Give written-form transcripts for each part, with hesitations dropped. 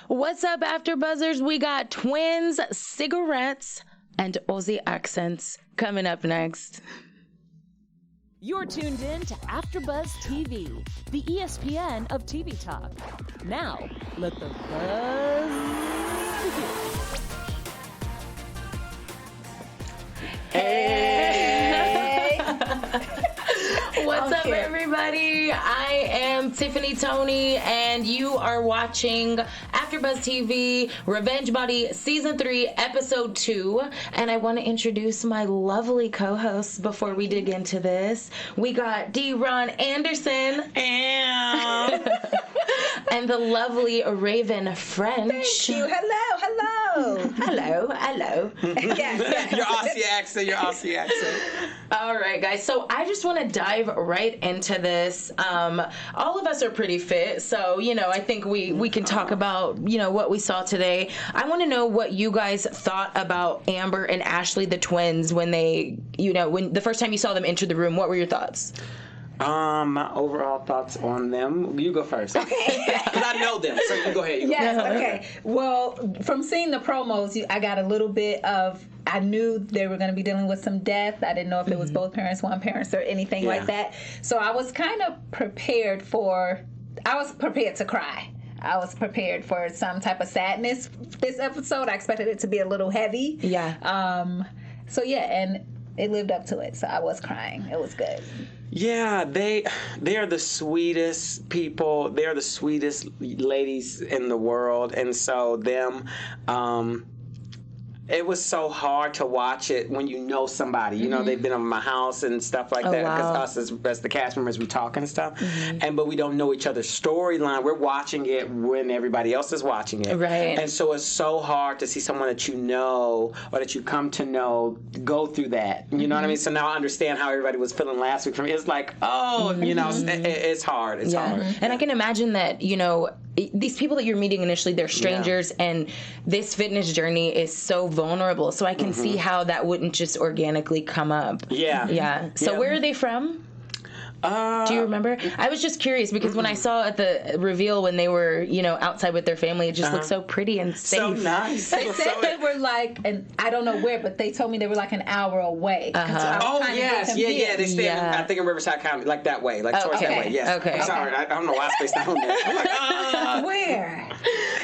What's up, AfterBuzzers? We got twins, cigarettes, and Aussie accents coming up next. You're tuned in to AfterBuzz TV, the ESPN of TV talk. Now, let the buzz begin. Hey! What's up, everybody? I am Tiffany Toney, and you are watching AfterBuzz TV, Revenge Body Season 3, Episode 2. And I want to introduce my lovely co-hosts before we dig into this. We got Deeran Anderson. And the lovely Raiven French. Thank you. Hello. Yes. Your Aussie accent. All right, guys. So I just want to dive right into this. All of us are pretty fit, so I think we can talk about what we saw today. I want to know what you guys thought about Amber and Ashley, the twins, when they, when the first time you saw them enter the room. What were your thoughts? My overall thoughts on them. You go first. Okay. Because I know them, so you go ahead. Yes, okay. Well, from seeing the promos, I got a little bit of, I knew they were going to be dealing with some death. I didn't know if it was both parents, one parent, or anything like that. So I was kind of prepared to cry. I was prepared for some type of sadness this episode. I expected it to be a little heavy. Yeah. And it lived up to it. So I was crying. It was good. Yeah, they are the sweetest people. They are the sweetest ladies in the world, and so them. It was so hard to watch it when you know somebody. They've been over my house and stuff like that. Because us as the cast members, we talk and stuff. But we don't know each other's storyline. We're watching it when everybody else is watching it. Right. And so it's so hard to see someone that you know or that you come to know go through that. You know what I mean? So now I understand how everybody was feeling last week. For me, it's like, it's hard. It's hard. And I can imagine that, these people that you're meeting initially, they're strangers, and this fitness journey is so vulnerable. So I can see how that wouldn't just organically come up. Yeah. So where are they from? Do you remember? I was just curious because when I saw at the reveal when they were, outside with their family, it just looked so pretty and safe. So nice. They said they were and I don't know where, but they told me they were like an hour away. Oh, yes. Yeah. They stay, I think, in Riverside County, like that way, towards that way. Yes. Okay. I'm sorry. I don't know why I spaced out on that. I'm like, where?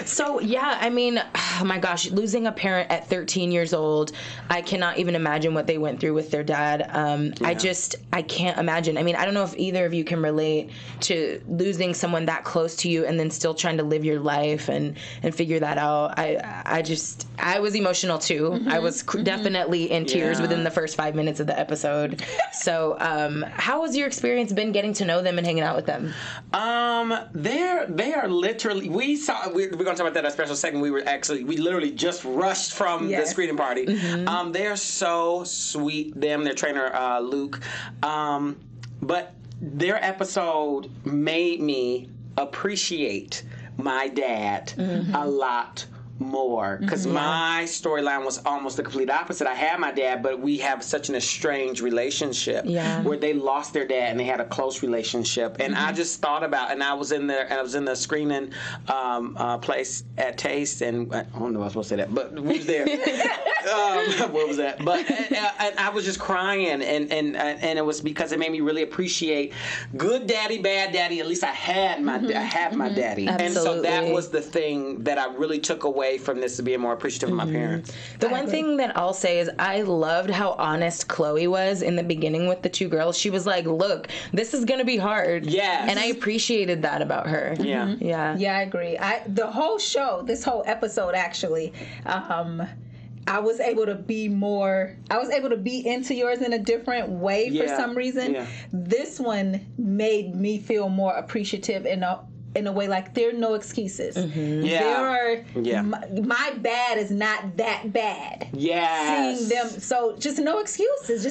So, I mean, oh my gosh, losing a parent at 13 years old, I cannot even imagine what they went through with their dad. I can't imagine. I mean, I don't know if either of you can relate to losing someone that close to you and then still trying to live your life and figure that out. I was emotional too. I was definitely in tears within the first 5 minutes of the episode. So, how has your experience been getting to know them and hanging out with them? They are literally, we're going to talk about that in a special segment. We literally just rushed from the screening party. They are so sweet, their trainer, Luke. But their episode made me appreciate my dad a lot more because my storyline was almost the complete opposite. I had my dad, but we have such an estranged relationship where they lost their dad and they had a close relationship. And I just thought about, and I was in the screening place at Taste, and I don't know if I was supposed to say that, but we was there. Where was that? But and I was just crying, and it was because it made me really appreciate good daddy, bad daddy. At least I had my my daddy, Absolutely. and so that was the thing that I really took away from this, to being more appreciative of my parents. The one thing that I'll say is I loved how honest Khloe was in the beginning with the two girls. She was like, look, this is going to be hard. Yes. And I appreciated that about her. Yeah. Yeah, I agree. The whole show, this whole episode actually, I was able to be into yours in a different way for some reason. Yeah. This one made me feel more appreciative in a way, like there are no excuses. My bad is not that bad. Yes. Seeing them, so just no excuses.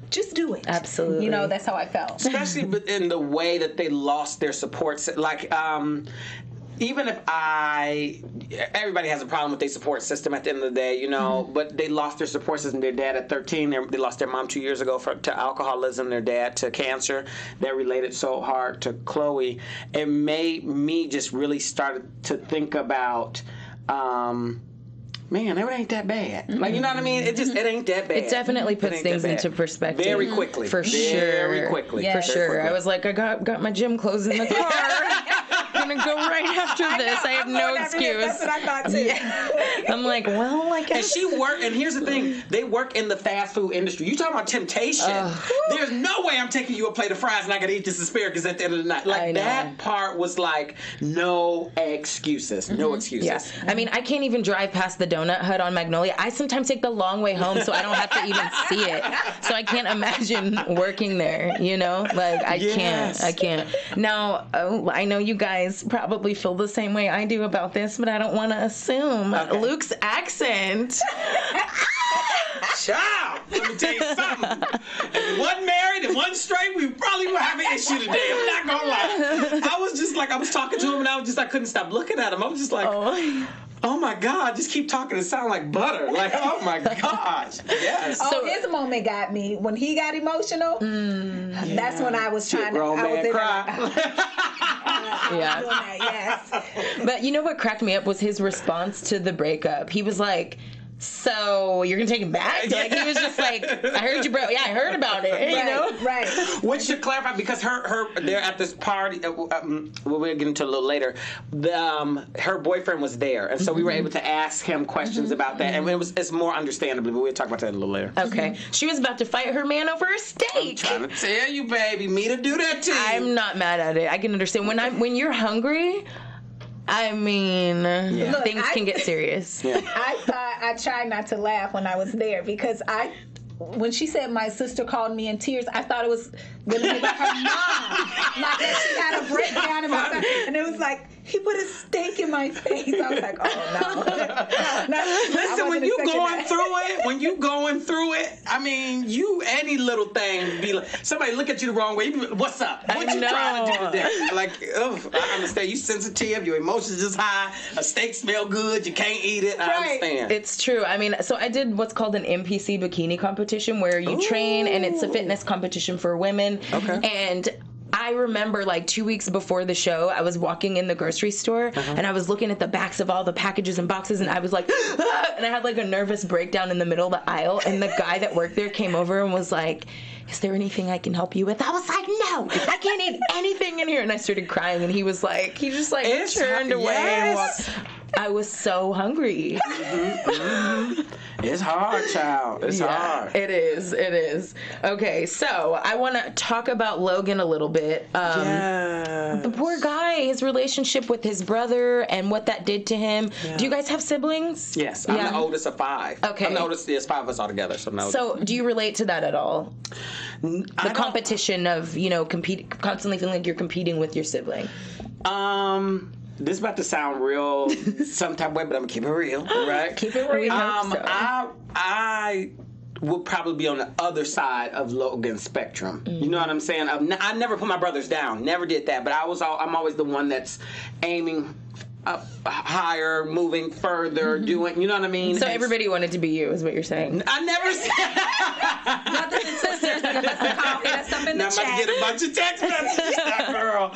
Just do it. Absolutely. That's how I felt. Especially in the way that they lost their supports. Like, even if everybody has a problem with their support system at the end of the day, you know, but they lost their support system. Their dad at 13, they lost their mom 2 years ago to alcoholism, their dad to cancer. That related so hard to Khloe. It made me just really start to think about, man, it ain't that bad. Like, you know what I mean? It ain't that bad. It definitely puts things into perspective. Very quickly. For sure. Very quickly. Yeah. For sure. I was like, I got my gym clothes in the car. I'm going to go right after this. I have no excuse. That's what I thought, too. Yeah. I'm like, well, I guess. And here's the thing. They work in the fast food industry. You talking about temptation. There's no way I'm taking you a plate of fries and I got to eat this asparagus at the end of the night. Like, that part was like, no excuses. No excuses. Yes. I mean, I can't even drive past the Donut Hut on Magnolia. I sometimes take the long way home so I don't have to even see it. So I can't imagine working there, you know? Like, I can't. Now, I know you guys probably feel the same way I do about this, but I don't want to assume. Okay. Luke's accent. Child, let me tell you something. If one married and one straight, we probably would have an issue today. I'm not going to lie. I was just like, I was talking to him and I couldn't stop looking at him. I was just like, oh my God, just keep talking. It sounds like butter. Like, oh my gosh. Yes. So his moment got me. When he got emotional, that's when I was trying to. I was cry. Yes. But you know what cracked me up was his response to the breakup. He was like, so you're gonna take him back? Like, he was just like, I heard you, bro. Yeah, I heard about it. You know, right. Which should clarify because they're at this party. We'll get into a little later. Her boyfriend was there, and so we were able to ask him questions about that, and it's more understandably. But we'll talk about that a little later. Okay. She was about to fight her man over a steak. I'm trying to tell you, baby, me to do that to you. I'm not mad at it. I can understand when you're hungry. I mean, things can get serious. Yeah. I tried not to laugh when I was there because when she said my sister called me in tears, I thought it was going to be about her mom. Like she had a breakdown about that. And it was like, he put a steak in my face. I was like, oh, no. Listen, when you going through it, I mean, any little thing, be like, somebody look at you the wrong way, you be like, what's up? What you trying to do today? Like, I understand. You sensitive, your emotions just high, a steak smell good, you can't eat it. I understand. It's true. I mean, so I did what's called an NPC bikini competition where you train and it's a fitness competition for women. Okay. And I remember like 2 weeks before the show, I was walking in the grocery store and I was looking at the backs of all the packages and boxes and I was like, and I had like a nervous breakdown in the middle of the aisle and the guy that worked there came over and was like, is there anything I can help you with? I was like, no, I can't eat anything in here. And I started crying and he just turned away and walked. I was so hungry. It's hard, child. It's hard. It is. Okay, so I want to talk about Logan a little bit. The poor guy, his relationship with his brother and what that did to him. Yeah. Do you guys have siblings? Yes, I'm the oldest of 5. Okay. I'm the oldest. There's 5 of us all together. So do you relate to that at all? The competition of, constantly feeling like you're competing with your sibling. This is about to sound real some type of way, but I'm going to keep it real, right? Keep it real. I will probably be on the other side of Logan's spectrum. Mm-hmm. You know what I'm saying? I never put my brothers down. Never did that. But I'm always the one that's aiming up higher, moving further, doing, you know what I mean? So everybody wanted to be you, is what you're saying. I never said. Brothers and sisters, give us a call. Hit us up in the chat. I'm about to get a bunch of text messages, girl.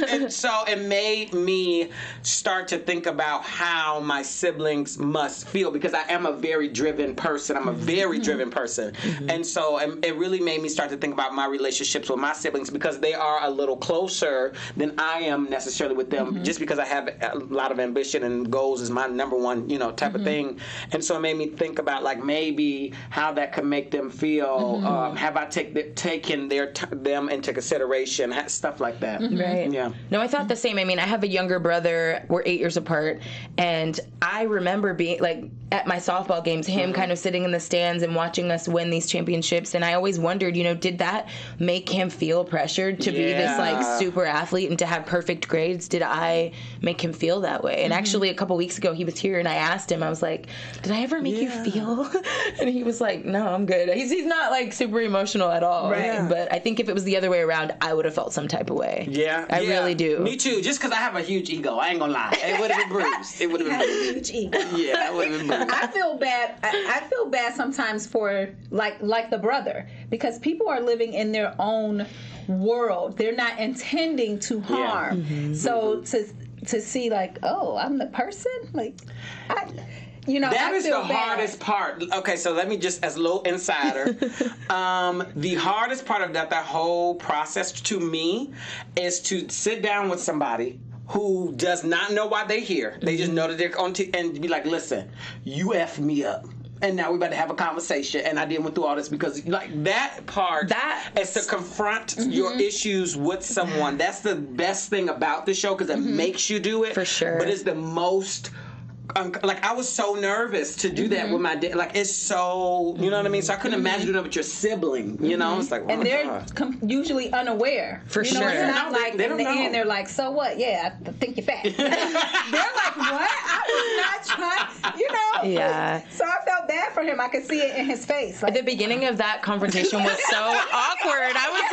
And so it made me start to think about how my siblings must feel because I am a very driven person. I'm a very driven person. Mm-hmm. And so it really made me start to think about my relationships with my siblings because they are a little closer than I am necessarily with them just because I have a lot of ambition and goals is my number one, type of thing. And so it made me think about like maybe how that could make them feel. Have I taken them into consideration? Stuff like that. Right. Yeah. No, I thought the same. I mean, I have a younger brother. We're 8 years apart. And I remember being like at my softball games, him kind of sitting in the stands and watching us win these championships. And I always wondered, did that make him feel pressured to be this like super athlete and to have perfect grades? Did I make make him feel that way. And actually, a couple weeks ago, he was here, and I asked him, I was like, did I ever make you feel? And he was like, no, I'm good. He's not, like, super emotional at all. Right. Yeah. But I think if it was the other way around, I would have felt some type of way. Yeah. I really do. Me too. Just because I have a huge ego. I ain't gonna lie. It would have been bruised. It would have been bruised. Huge ego. Yeah, it would have been bruised. I feel bad. I feel bad sometimes for like the brother, because people are living in their own world. They're not intending to harm. So to see like, oh, I'm the person. Like, that is feel the bad. hardest part. Okay, so let me just, as a little insider, the hardest part of that whole process to me is to sit down with somebody who does not know why they're here. They just know that they're on and be like, listen, you effed me up. And now we're about to have a conversation, and I didn't went through all this because, like, that part is to confront your issues with someone. That's the best thing about the show, because it makes you do it. For sure. But it's the most... like, I was so nervous to do that with my dad. Like, it's so, you know what I mean? So I couldn't imagine doing that with your sibling, you know? It's like, oh, and they're usually unaware. For you know, sure. It's not No, like they in don't the know. end they're like, so what? Yeah, I think you're fat. They're like, what? I was not trying, you know? Yeah. So I felt bad for him. I could see it in his face. Like, The beginning of that confrontation was so awkward. I was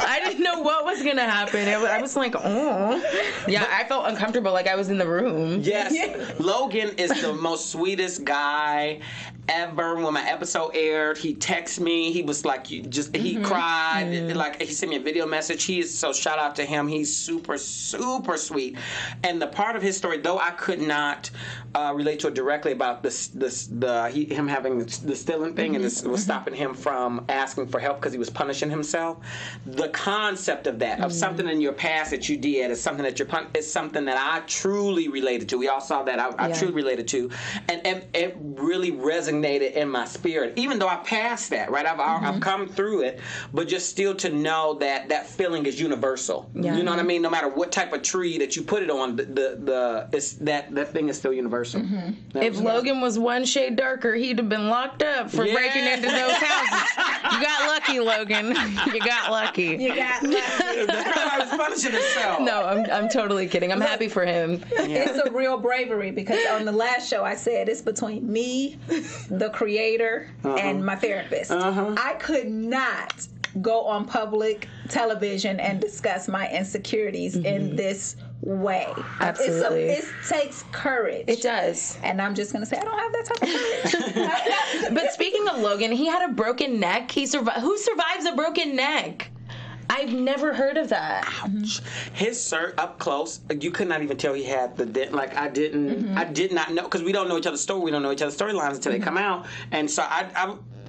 like, I didn't know what was going to happen. I was like, oh. Yeah, I felt uncomfortable, like I was in the room. Yes. Logan is the most sweetest guy ever. When my episode aired, he texted me. He was like, he cried. Like, he sent me a video message. So shout out to him. He's super, super sweet. And the part of his story, though I could not relate to it directly about him having the stealing thing, and this was stopping him from asking for help because he was punishing himself. The concept of that, of something in your past that you did, is something that is something that I truly related to. We all saw that. I truly related to, and it really resonated in my spirit. Even though I passed that, right? I've come through it, but just still to know that feeling is universal. Yeah. You know what I mean? No matter what type of tree that you put it on, that thing is still universal. If Logan was one shade darker, he'd have been locked up for breaking into those houses. You got lucky, Logan. You got lucky. you got like, That's not why I was punishing himself. No, I'm totally kidding. I'm happy for him. it's a real bravery, because on the last show I said it's between me, the creator, and my therapist. I could not go on public television and discuss my insecurities in this way. Absolutely. It takes courage. It does. And I'm just going to say I don't have that type of courage. But speaking of Logan, he had a broken neck. Who survives a broken neck? I've never heard of that. Ouch. His up close, you could not even tell he had the dent. Like, I did not know, because we don't know each other's story. We don't know each other's storylines until they come out. And so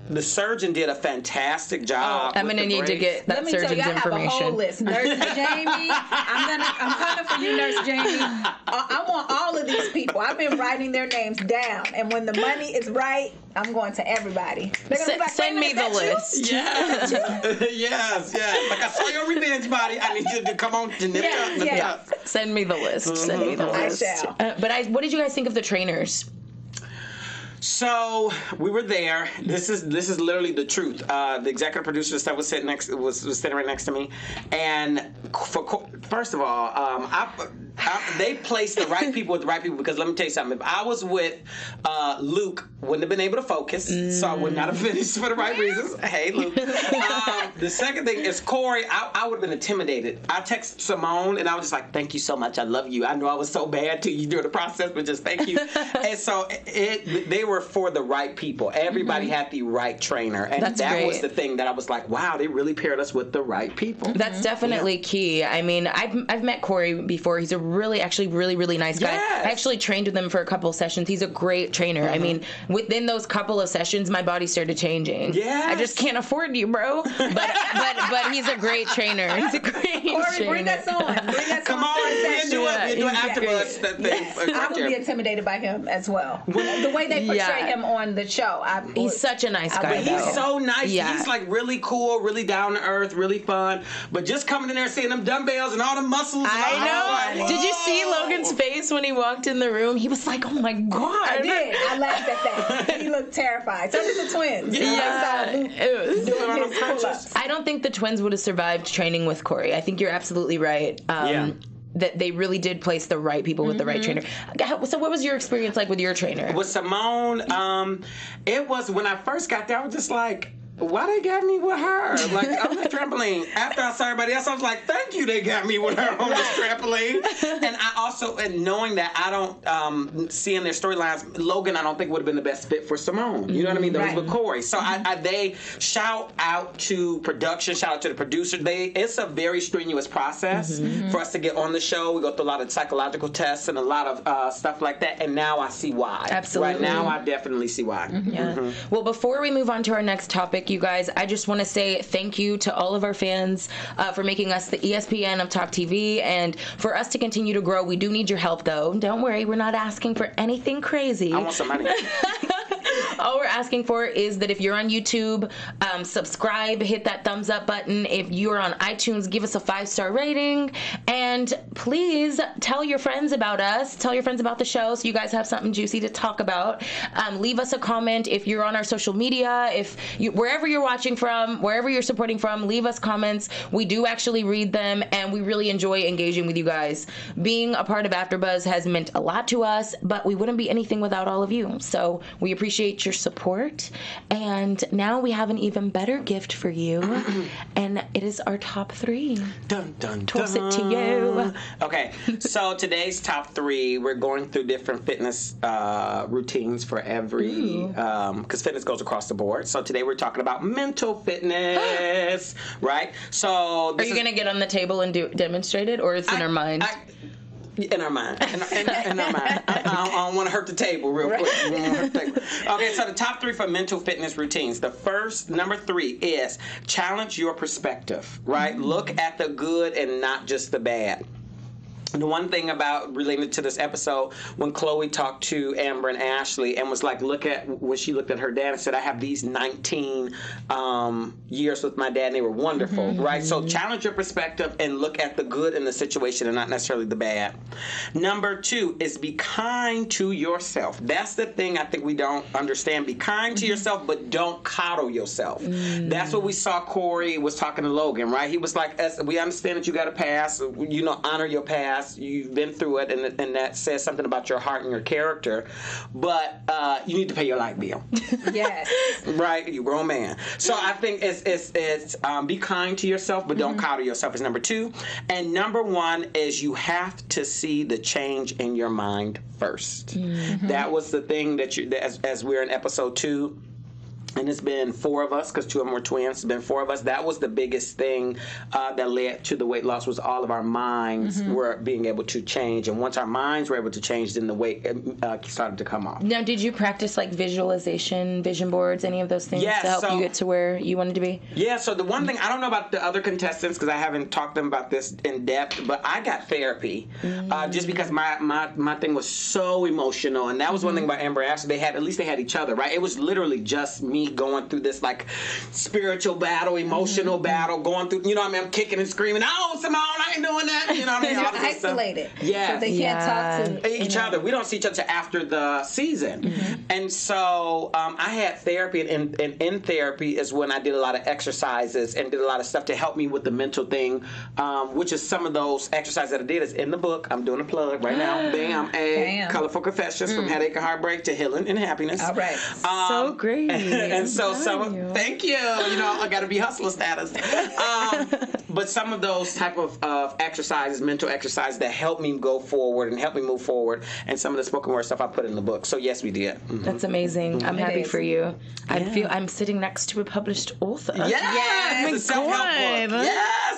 the surgeon did a fantastic job. I'm going to need to get that surgeon's information. I have a whole list. Nurse Jamie, I'm coming for you, Nurse Jamie. I want all of these people. I've been writing their names down, and when the money is right, I'm going to everybody. They're gonna be like, send me the list. Yes. yes. Like, I saw your revenge body. I need you to come on to nip up. Send me the list. Send me the list. I shall. But what did you guys think of the trainers? So we were there. This is literally the truth. The executive producer stuff was sitting right next to me, and first of all, they placed the right people with the right people, because let me tell you something. If I was with Luke, wouldn't have been able to focus, so I would not have finished for the right reasons. Hey, Luke. The second thing is Corey. I would have been intimidated. I texted Simone, and I was just like, "Thank you so much. I love you. I know I was so bad to you during the process, but just thank you." And so they were for the right people. Everybody had the right trainer, and that was the thing that I was like, wow, they really paired us with the right people. That's definitely key. I mean, I've met Corey before. He's a really nice guy. Yes. I actually trained with him for a couple of sessions. He's a great trainer. I mean, within those couple of sessions, my body started changing. Yes. I just can't afford you, bro. But he's a great trainer. He's a great Corey, trainer. bring us on. Come on, we'll do an AfterBuzz thing. I would be intimidated by him as well. The way they portray him on the show. He's such a nice guy. He's so nice. Yeah. He's like really cool, really down to earth, really fun. But just coming in there seeing them dumbbells and all the muscles. I know. Like, did you see Logan's face when he walked in the room? He was like, oh my God. I did. I laughed at that. He looked terrified. So did the twins. Yeah. Doing his pull-ups. I don't think the twins would have survived training with Corey. I think you're absolutely right. that they really did place the right people with the right trainer. So what was your experience like with your trainer? With Simone, it was when I first got there, I was just like, why they got me with her? Like, on the trampoline. After I saw everybody else, I was like, thank you, they got me with her on this trampoline. And I also, and knowing that I don't see in their storylines, Logan, I don't think would have been the best fit for Simone. You know what I mean? That was with Corey. So they shout out to production, shout out to the producer. It's a very strenuous process for us to get on the show. We go through a lot of psychological tests and a lot of stuff like that. And now I see why. Absolutely. Right now, I definitely see why. Yeah. Well, before we move on to our next topic, you guys, I just want to say thank you to all of our fans for making us the ESPN of Talk TV, and for us to continue to grow. We do need your help, though. Don't worry, we're not asking for anything crazy. I want some money. All we're asking for is that if you're on YouTube, subscribe, hit that thumbs up button. If you're on iTunes, give us a 5-star rating. And please tell your friends about us. Tell your friends about the show so you guys have something juicy to talk about. Leave us a comment if you're on our social media. Wherever you're watching from, wherever you're supporting from, leave us comments. We do actually read them, and we really enjoy engaging with you guys. Being a part of AfterBuzz has meant a lot to us, but we wouldn't be anything without all of you. So we appreciate your support, and now we have an even better gift for you, and it is our top 3. Dun, dun, Toss it to you. Okay, so today's top 3, we're going through different fitness routines for every, because fitness goes across the board. So today we're talking about mental fitness, right? So are you going to get on the table and demonstrate it, or it's in our mind? In our mind. In our mind. I don't want to hurt the table real quick. Okay, so the top 3 for mental fitness routines. The first, number 3, is challenge your perspective, right? Look at the good and not just the bad. The one thing about related to this episode, when Khloe talked to Amber and Ashley and was like, when she looked at her dad and said, I have these 19 years with my dad and they were wonderful, right? So challenge your perspective and look at the good in the situation and not necessarily the bad. Number 2 is be kind to yourself. That's the thing I think we don't understand. Be kind to yourself, but don't coddle yourself. That's what we saw Corey was talking to Logan, right? He was like, we understand that you got a past, honor your past. You've been through it, and that says something about your heart and your character. But you need to pay your light bill. Yes. Right? You're a grown man. So I think it's be kind to yourself, but don't coddle yourself is number 2. And number 1 is you have to see the change in your mind first. That was the thing that as we're in episode 2. And it's been 4 of us, because 2 of them were twins. It's been 4 of us. That was the biggest thing that led to the weight loss, was all of our minds were being able to change. And once our minds were able to change, then the weight started to come off. Now, did you practice like visualization, vision boards, any of those things to help you get to where you wanted to be? Yeah, so the one thing, I don't know about the other contestants, because I haven't talked to them about this in depth, but I got therapy just because my thing was so emotional. And that was one thing about Amber and Ashley. At least they had each other, right? It was literally just me going through this like spiritual battle, emotional battle, going through, I'm kicking and screaming, oh, Simone, I ain't doing that, you know what I mean? You're isolated. Yeah. So they can't talk to each other. We don't see each other after the season. And so I had therapy, and in therapy is when I did a lot of exercises and did a lot of stuff to help me with the mental thing, which is some of those exercises that I did is in the book. I'm doing a plug right now. Bam. Colorful Confessions from Headache and Heartbreak to Healing and Happiness. All right. So great. And so thank you. I got to be hustler status. But some of those type of exercises, mental exercises that help me go forward and help me move forward, and some of the spoken word stuff I put in the book. So yes, we did. That's amazing. I'm happy for you. I feel I'm sitting next to a published author. Yes, it's a self-help book.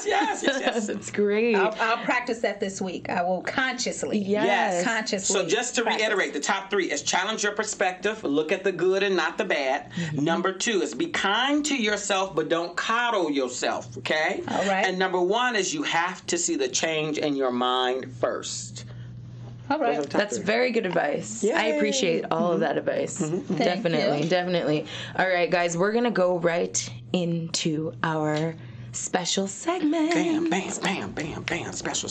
Yes. It's great. I'll practice that this week. I will consciously. Yes. Consciously. So just to reiterate, the top 3 is challenge your perspective, look at the good and not the bad. Number 2 is be kind to yourself, but don't coddle yourself, okay? All right. And number 1 is you have to see the change in your mind first. All right. That's very good advice. Yay. I appreciate all of that advice. Definitely. All right, guys, we're going to go right into our special segment. Bam. Special.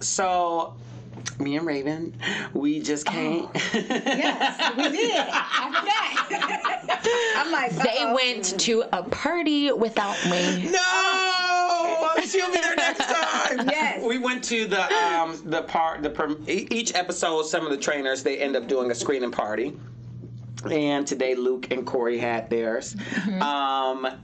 So me and Raiven, we just came. Yes, we did. I forgot. I'm like, they went to a party without me. No! She'll be there next time. Yes. We went to each episode, some of the trainers, they end up doing a screening party. And today, Luke and Corey had theirs, and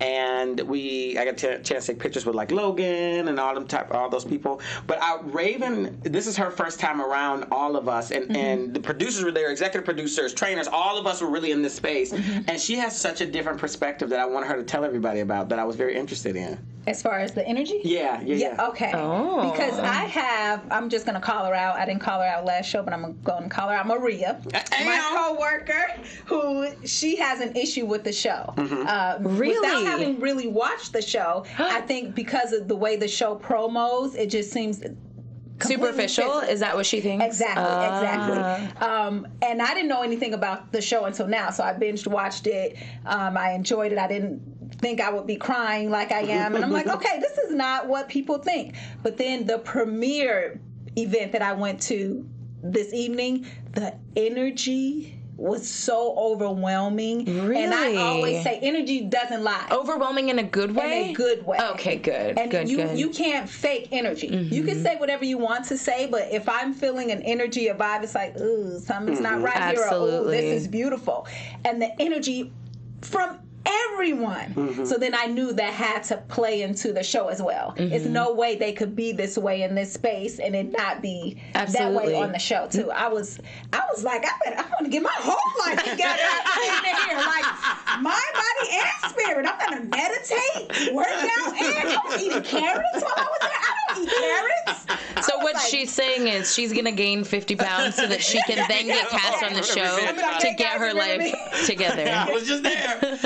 I got a chance to take pictures with like Logan and all those people. But Raiven, this is her first time around all of us, and the producers were there, executive producers, trainers, all of us were really in this space. And she has such a different perspective that I wanted her to tell everybody about that I was very interested in. As far as the energy? Yeah. Okay. Oh. Because I'm just going to call her out. I didn't call her out last show, but I'm going to call her out. Maria, my co-worker, who she has an issue with the show. Really? Without having really watched the show, I think because of the way the show promos, it just seems superficial. Is that what she thinks? Exactly. And I didn't know anything about the show until now, so I binged watched it. I enjoyed it. I didn't think I would be crying like I am, and I'm like, okay, this is not what people think. But then the premiere event that I went to this evening, the energy was so overwhelming. Really? And I always say energy doesn't lie. Overwhelming in a good way? In a good way. Okay, good. And you can't fake energy. You can say whatever you want to say, but if I'm feeling an energy, a vibe, it's like, ooh, something's not right here. Or, ooh, this is beautiful. And the energy from everyone. So then I knew that had to play into the show as well. It's no way they could be this way in this space and it not be that way on the show too. I was like, I want to get my whole life together in here, like my body and spirit. I'm gonna meditate, work out, and I was eating carrots while I was there. I don't eat carrots. So what she's saying is she's gonna gain 50 pounds so that she can then get cast on the show to get her life together. I was just there.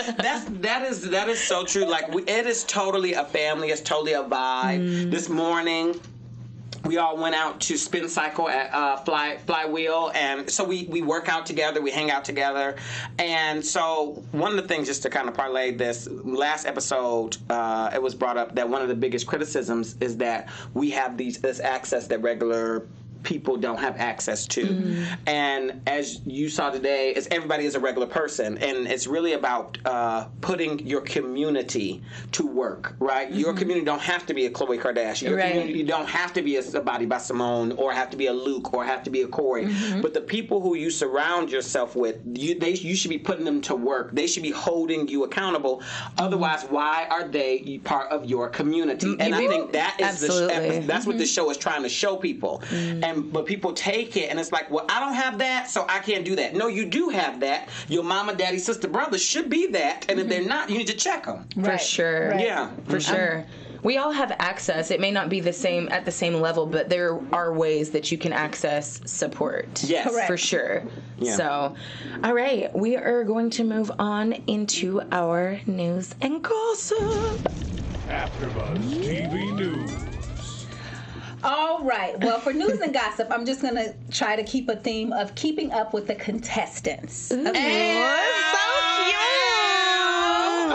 That is so true. Like it is totally a family. It's totally a vibe. This morning, we all went out to spin cycle at Flywheel, and so we work out together, we hang out together, and so one of the things, just to kind of parlay this, last episode, it was brought up that one of the biggest criticisms is that we have this access that regular people don't have access to. And as you saw today, everybody is a regular person, and it's really about putting your community to work, right? Your community don't have to be a Khloe Kardashian. Your community don't have to be a Body by Simone, or have to be a Luke, or have to be a Corey. But the people who you surround yourself with, you should be putting them to work. They should be holding you accountable. Otherwise, why are they part of your community? And I think that is that's what this show is trying to show people. But people take it and it's like, well, I don't have that, so I can't do that. No, you do have that. Your mama, daddy, sister, brother should be that, and if they're not, you need to check them. For sure. Right. Yeah. For sure. We all have access. It may not be at the same level, but there are ways that you can access support. Yes. Correct. For sure. Yeah. So, all right, we are going to move on into our news and gossip. AfterBuzz TV News. All right. Well, for news and gossip, I'm just going to try to keep a theme of keeping up with the contestants. Okay. And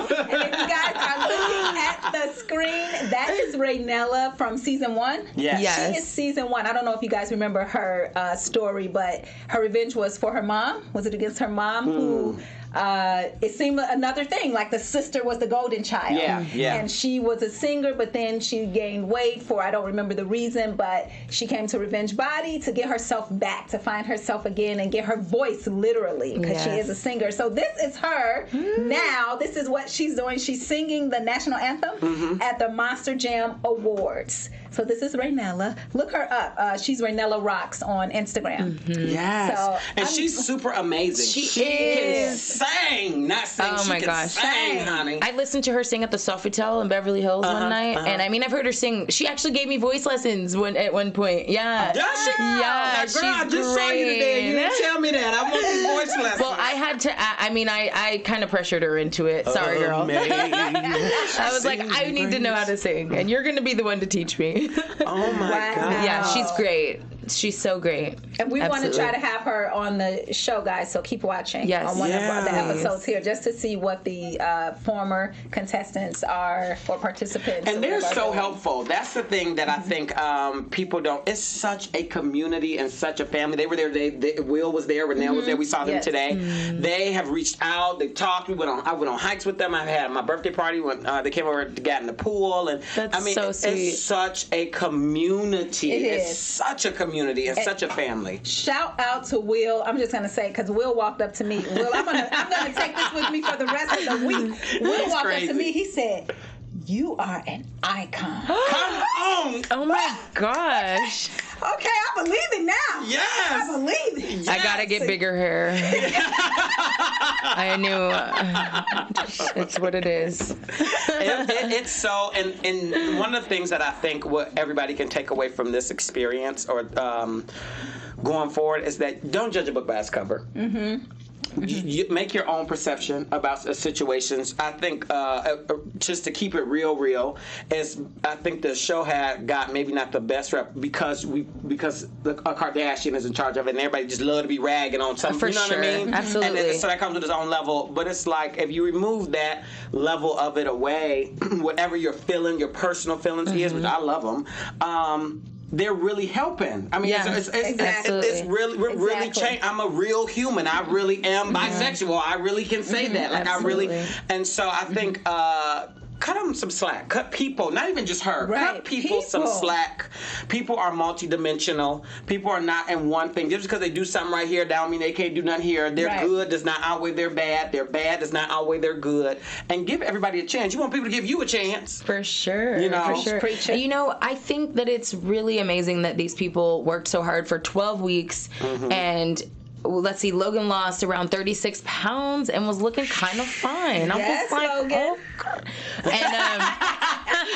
if you guys are looking at the screen, that is Raynella from season 1. Yes. She is season 1. I don't know if you guys remember her story, but her revenge was for her mom. Was it against her mom who... it seemed another thing, like the sister was the golden child. Yeah. And she was a singer, but then she gained weight for, I don't remember the reason, but she came to Revenge Body to get herself back, to find herself again and get her voice literally, because she is a singer. So this is her now. This is what she's doing. She's singing the national anthem at the Monster Jam Awards. So this is Raynella. Look her up. She's Raynella Rocks on Instagram. Yes. So, and she's super amazing. She can sing, not sing. Oh my gosh. Sing, honey. I listened to her sing at the Sofitel in Beverly Hills one night, and I mean, I've heard her sing. She actually gave me voice lessons at one point. Yeah. Does she? Yeah, Now, girl, she's I just saw you today. You didn't tell me that. I want these voice lessons. Well, I had to. I kind of pressured her into it. Sorry, girl. I was like, I need to know how to sing, and you're going to be the one to teach me. Oh my God. Yeah, she's great. She's so great. And we want to Absolutely. try to have her on the show, guys, so keep watching on one of the episodes here just to see what the former contestants are or participants. And they're so helpful. That's the thing that I think people don't. It's such a community and such a family. They were there. Will was there. Renelle was there. We saw them today. They have reached out. They've talked. I went on hikes with them. I had my birthday party when they came over to get in the pool. And That's so sweet. It's such a community. It's such a community and such a family. Shout out to Will. I'm just gonna say because Will walked up to me. Will, I'm gonna take this with me for the rest of the week. Will walked up to me. He said, "You are an icon." Come on! Oh my gosh. Okay, I believe it now. Yes. I believe it. Yes. I gotta get bigger hair. I knew it's what it is. It's so, and one of the things that I think what everybody can take away from this experience or going forward is that don't judge a book by its cover. You make your own perception about situations. I think just to keep it real is I think the show had got maybe not the best rep because a Kardashian is in charge of it and everybody just love to be ragging on something. For you know sure. what I mean? Absolutely. And so that comes with its own level. But it's like if you remove that level of it away, whatever your feeling, your personal feelings is, which I love them. They're really helping. I mean, it's really, we're really changed. I'm a real human. I really am bisexual. I really can say that. Like Absolutely. I really, and so I think cut them some slack. Cut people, not even just her. Right. Cut people some slack. People are multidimensional. People are not in one thing. Just because they do something right here, that don't mean they can't do nothing here. Their good does not outweigh their bad. Their bad does not outweigh their good. And give everybody a chance. You want people to give you a chance. For sure. You know, for sure. You know, I think that it's really amazing that these people worked so hard for 12 weeks and let's see, Logan lost around 36 pounds and was looking kind of fine. I'm just like, Logan. oh, God. And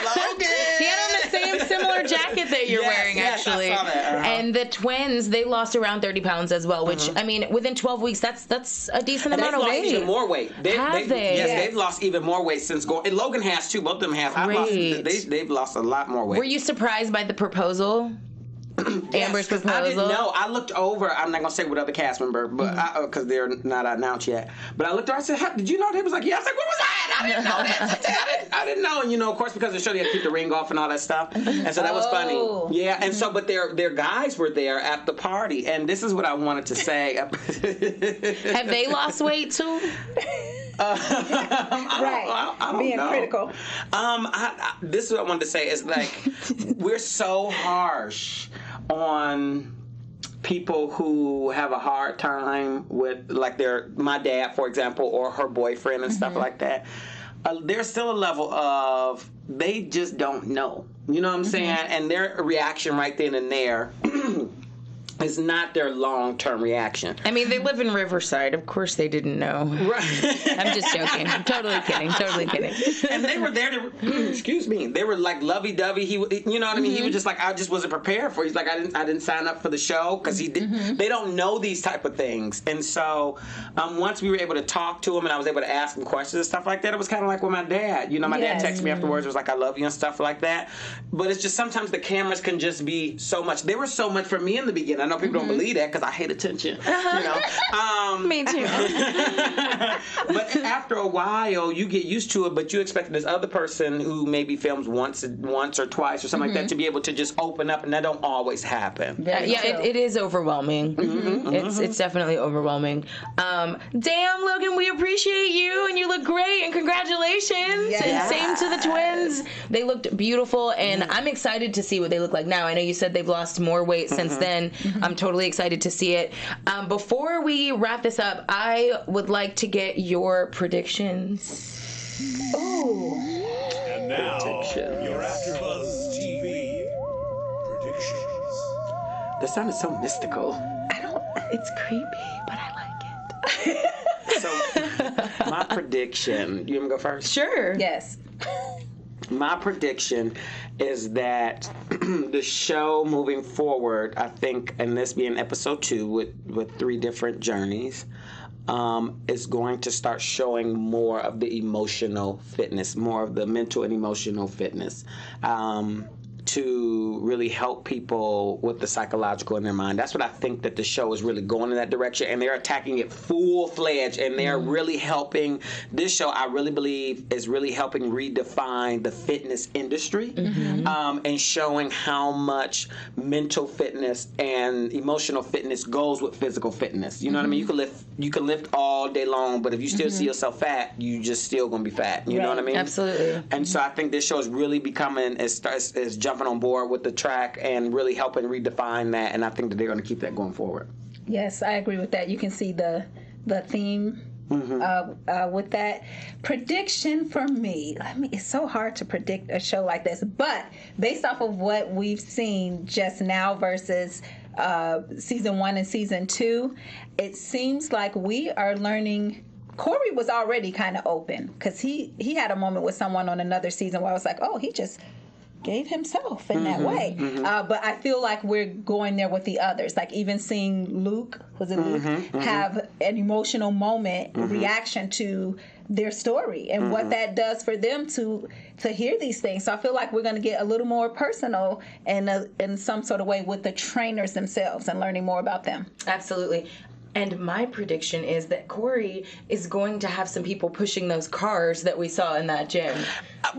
Logan! he had on the same similar jacket that you're wearing, actually. I saw that. And the twins, they lost around 30 pounds as well, which, I mean, within 12 weeks, that's a decent amount of weight. They've lost even more weight. Have they? Yes, they've lost even more weight since going. And Logan has too. Both of them have. They've lost a lot more weight. Were you surprised by the proposal? Amber's proposal? I didn't know. I looked over. I'm not going to say what other cast member, but because they're not announced yet. But I looked over. I said, "Did you know?" They was like, "Yeah." I was like, "What was that? I didn't know that. I didn't know." And you know, of course, because the show they had to keep the ring off and all that stuff. And so that was funny. Yeah. And so, but their guys were there at the party, and this is what I wanted to say. Have they lost weight too? I'm being critical. This is what I wanted to say is like we're so harsh on people who have a hard time with like my dad, for example, or her boyfriend and stuff like that. There's still a level of they just don't know. You know what I'm saying? And their reaction right then and there is not their long-term reaction. I mean, they live in Riverside. Of course they didn't know. Right. I'm just joking. Totally kidding. And they were there to, excuse me, they were like lovey-dovey. You know what I mean? He was just like, I just wasn't prepared for it. He's like, I didn't sign up for the show because they don't know these type of things. And so once we were able to talk to him and I was able to ask him questions and stuff like that, it was kind of like with my dad. You know, my dad texted me afterwards, was like, I love you and stuff like that. But it's just sometimes the cameras can just be so much. They were so much for me in the beginning. I know people don't believe that because I hate attention. You know, me too. But after a while, you get used to it. But you expect this other person who maybe films once or twice or something like that to be able to just open up, and that don't always happen. It is overwhelming. It's definitely overwhelming. Damn, Logan, we appreciate you, and you look great, and congratulations. Yes. And same to the twins. They looked beautiful, and I'm excited to see what they look like now. I know you said they've lost more weight since then. I'm totally excited to see it. Before we wrap this up, I would like to get your predictions. Ooh. And now, your AfterBuzz TV predictions. That sounded so mystical. It's creepy, but I like it. So, my prediction. You want me to go first? Sure. Yes. My prediction is that the show moving forward, I think, and this being episode 2 with 3 different journeys, is going to start showing more of the emotional fitness, more of the mental and emotional fitness. to really help people with the psychological in their mind. That's what I think that the show is really going in that direction, and they're attacking it full-fledged, and they're really helping. This show, I really believe, is really helping redefine the fitness industry, and showing how much mental fitness and emotional fitness goes with physical fitness. You know what I mean? You can lift all day long, but if you still see yourself fat, you just still gonna be fat. You know what I mean? Absolutely. And so I think this show is really becoming is jumping on board with the track and really helping redefine that. And I think that they're going to keep that going forward. Yes, I agree with that. You can see the theme with that. Prediction for me. It's so hard to predict a show like this, but based off of what we've seen just now versus season 1 and season 2, it seems like we are learning. Corey was already kind of open because he had a moment with someone on another season where I was like, oh, he just gave himself in that way. But I feel like we're going there with the others. Like even seeing Luke, have an emotional moment, reaction to their story and what that does for them to hear these things. So I feel like we're going to get a little more personal in some sort of way with the trainers themselves and learning more about them. Absolutely. And my prediction is that Corey is going to have some people pushing those cars that we saw in that gym.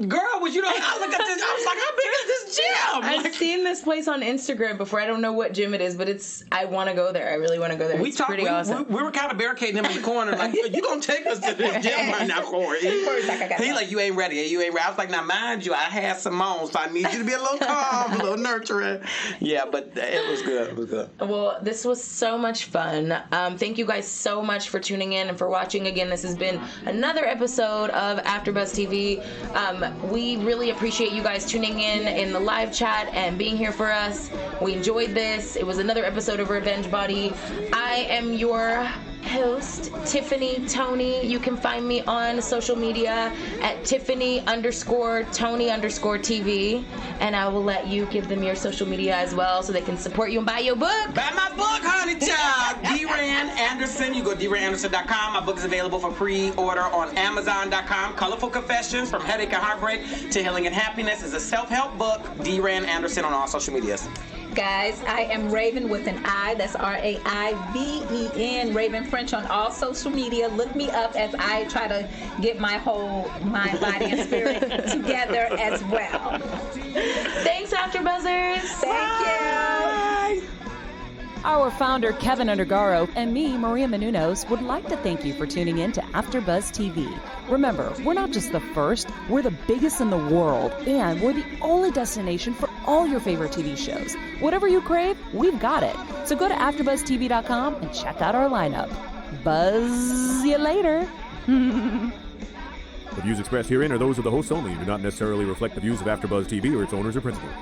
Girl, was you know, I look at this, I was like, how big is this gym? I've seen this place on Instagram before. I don't know what gym it is, but I want to go there. I really want to go there. It's pretty awesome. We were kind of barricading him in the corner, like, you going to take us to this gym right now, Corey? He like, you ain't ready. You ain't ready. I was like, now, mind you, I had some on, so I need you to be a little calm, a little nurturing. Yeah, but it was good. It was good. Well, this was so much fun. Thank you guys so much for tuning in and for watching. Again, this has been another episode of AfterBuzz TV. We really appreciate you guys tuning in the live chat and being here for us. We enjoyed this. It was another episode of Revenge Body. I am your host, Tiffany Toney. You can find me on social media at Tiffany_Toney_TV, and I will let you give them your social media as well so they can support you and buy your book. Buy my book, honey child. Deeran Anderson. You go to DeeranAnderson.com. My book is available for pre-order on Amazon.com. Colorful Confessions from Headache and Heartbreak to Healing and Happiness is a self-help book. Deeran Anderson on all social medias. Guys, I am Raiven with an I. That's Raiven. Raiven French on all social media. Look me up as I try to get my whole mind, body, and spirit together as well. Thanks, AfterBuzzers. Thank you. Our founder, Kevin Undergaro, and me, Maria Menounos, would like to thank you for tuning in to AfterBuzz TV. Remember, we're not just the first, we're the biggest in the world, and we're the only destination for all your favorite TV shows. Whatever you crave, we've got it. So go to AfterBuzzTV.com and check out our lineup. Buzz you later. The views expressed herein are those of the hosts only and do not necessarily reflect the views of AfterBuzz TV or its owners or principals.